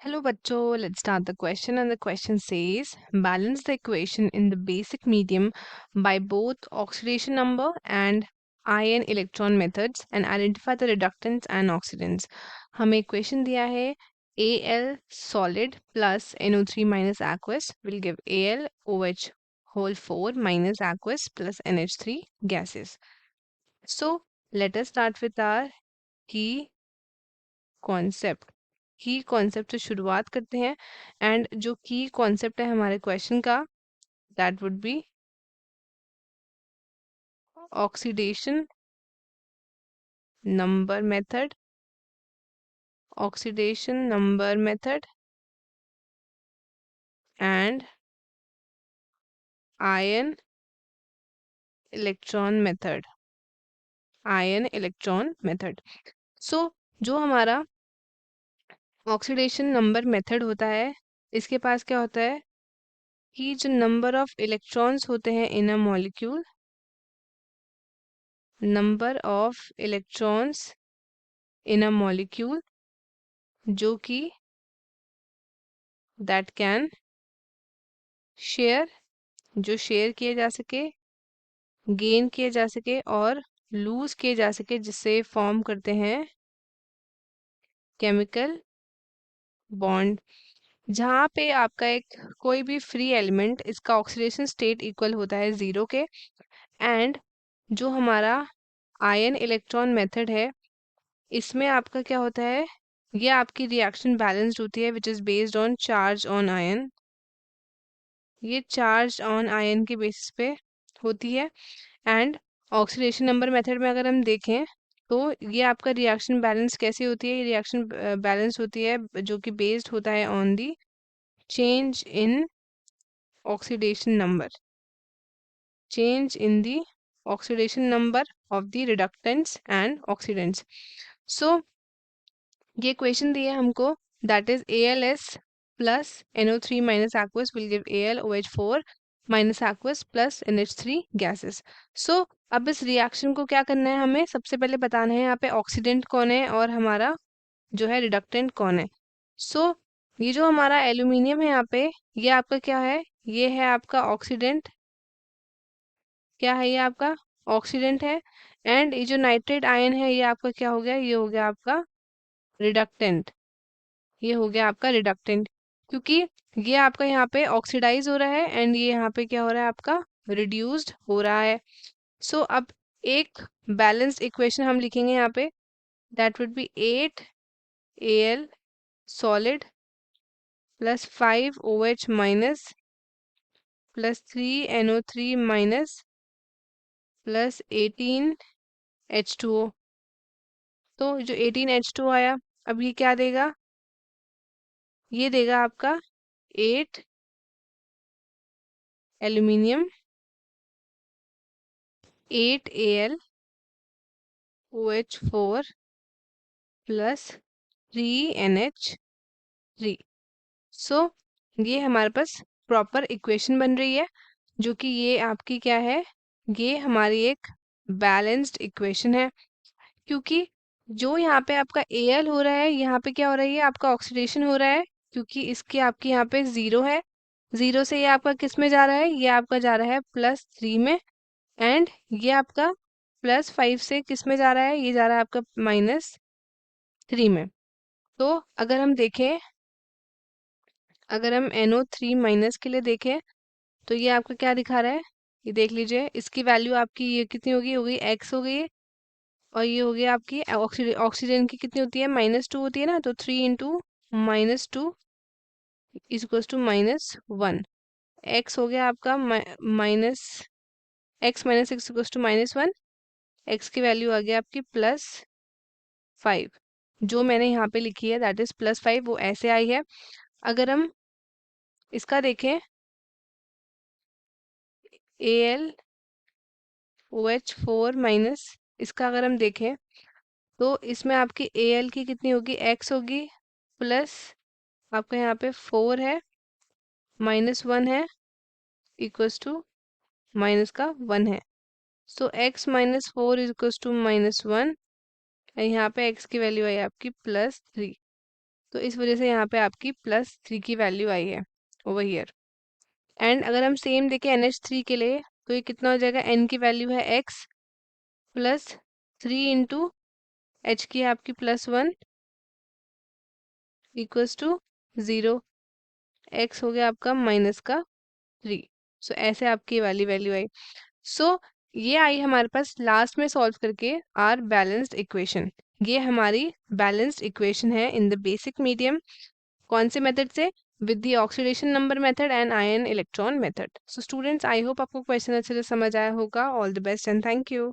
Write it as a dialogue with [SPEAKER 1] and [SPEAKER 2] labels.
[SPEAKER 1] Hello bachcho, let's start the question and the question says balance the equation in the basic medium by both oxidation number and ion electron methods and identify the reductants and oxidants. हमें equation दिया है Al solid plus NO3 minus aqueous will give AlOH whole 4 minus aqueous plus NH3 gases. So let us start with our key concept से शुरुआत करते हैं and जो की concept है हमारे क्वेश्चन का that would be oxidation number method and ion electron method so जो हमारा ऑक्सीडेशन नंबर मेथड होता है इसके पास क्या होता है कि जो नंबर ऑफ इलेक्ट्रॉन्स होते हैं in a molecule number of electrons in a molecule जो कि दैट कैन शेयर जो शेयर किए जा सके गेन किए जा सके और लूज किए जा सके जिससे फॉर्म करते हैं केमिकल बॉन्ड जहाँ पे आपका एक कोई भी फ्री एलिमेंट इसका ऑक्सीडेशन स्टेट इक्वल होता है 0 के एंड जो हमारा आयन इलेक्ट्रॉन मेथड है इसमें आपका क्या होता है ये आपकी रिएक्शन बैलेंस्ड होती है which is based on charge on ion ये चार्ज ऑन आयन के बेसिस पे होती है एंड ऑक्सीडेशन नंबर मेथड में अगर हम देखें तो ये आपका रिएक्शन बैलेंस कैसे होती है ये रिएक्शन बैलेंस होती है जो कि बेस्ड होता है on the change in oxidation number change in the oxidation number of the reductants and oxidants. So ये क्वेश्चन दिए हमको that is ALS plus NO3 minus aqueous will give AlOH4 minus aqueous plus NH3 gases. So अब इस reaction को क्या करना है हमें सबसे पहले बताना है यहाँ पे ऑक्सीडेंट कौन है और हमारा जो है रिडक्टेंट कौन है. सो ये जो हमारा एल्यूमिनियम है यहाँ पे ये आपका क्या है ये है आपका ऑक्सीडेंट क्या है ये आपका ऑक्सीडेंट है एंड ये जो नाइट्रेट आयन है ये आपका क्या हो गया ये हो गया आपका रिडक्टेंट ये हो गया आपका रिडक्टेंट क्योंकि ये आपका यहाँ पे ऑक्सीडाइज हो रहा है एंड ये यहाँ पे क्या हो रहा है आपका रिड्यूस्ड हो रहा है. सो अब एक बैलेंस्ड इक्वेशन हम लिखेंगे यहाँ पे that would be 8Al solid plus 5OH minus plus 3NO3 minus plus 18H2O. तो जो 18H2 आया अब ये क्या देगा ये देगा आपका 8 aluminium 8Al OH4 plus 3NH3. सो ये हमारे पास प्रॉपर इक्वेशन बन रही है जो कि ये आपकी क्या है ये हमारी एक बैलेंस्ड इक्वेशन है क्योंकि जो यहाँ पे आपका Al हो रहा है यहाँ पे क्या हो रहा है ये आपका ऑक्सीडेशन हो रहा है क्योंकि इसके आपके यहाँ पे 0 है 0 से ये आपका किस में जा रहा है ये आपका जा रहा है +3 में एंड ये आपका +5 से किस में जा रहा है ये जा रहा है आपका -3 में. तो अगर हम देखें अगर हम NO3 माइनस के लिए देखें तो ये आपका क्या दिखा रहा है ये देख लीजिए इसकी वैल्यू आपकी ये कितनी होगी x हो गई और ये हो गया आपकी ऑक्सीजन की कितनी होती है -2 होती है ना तो 3 into -2 is equals to -1 x हो गया आपका minus x minus x equals to -1 x की वैल्यू आ गया आपकी +5 जो मैंने यहाँ पे लिखी है दैट इज +5 वो ऐसे आई है. अगर हम इसका देखें AlOH4 माइनस इसका अगर हम देखें तो इसमें आपकी Al की कितनी होगी x होगी प्लस आपका यहाँ पे 4 है -1 है इक्वल्स टू माइनस का 1 है. So x minus 4 is equals to -1 यहाँ पे x की वैल्यू आई आपकी +3. तो इस वजह से यहाँ पे आपकी +3 की वैल्यू आई है ओवर हियर। एंड अगर हम सेम देखें NH3 के लिए, तो ये कितना हो जाएगा, N की वैल्यू है x +3 इंटू H की है आपकी +1 इक्वल्स टू 0, x हो गया आपका -3। सो ऐसे आपकी वाली वैल्यू आई। सो ये आई हमारे पास लास्ट में सॉल्व करके आर बैलेंस्ड इक्वेशन। ये हमारी बैलेंस्ड इक्वेशन है इन द बेसिक मीडियम। कौन से मेथड से? With the oxidation number method and ion electron method. So students, I hope आपको क्वेश्चन अच्छे से समझ आया होगा। All the best and thank you.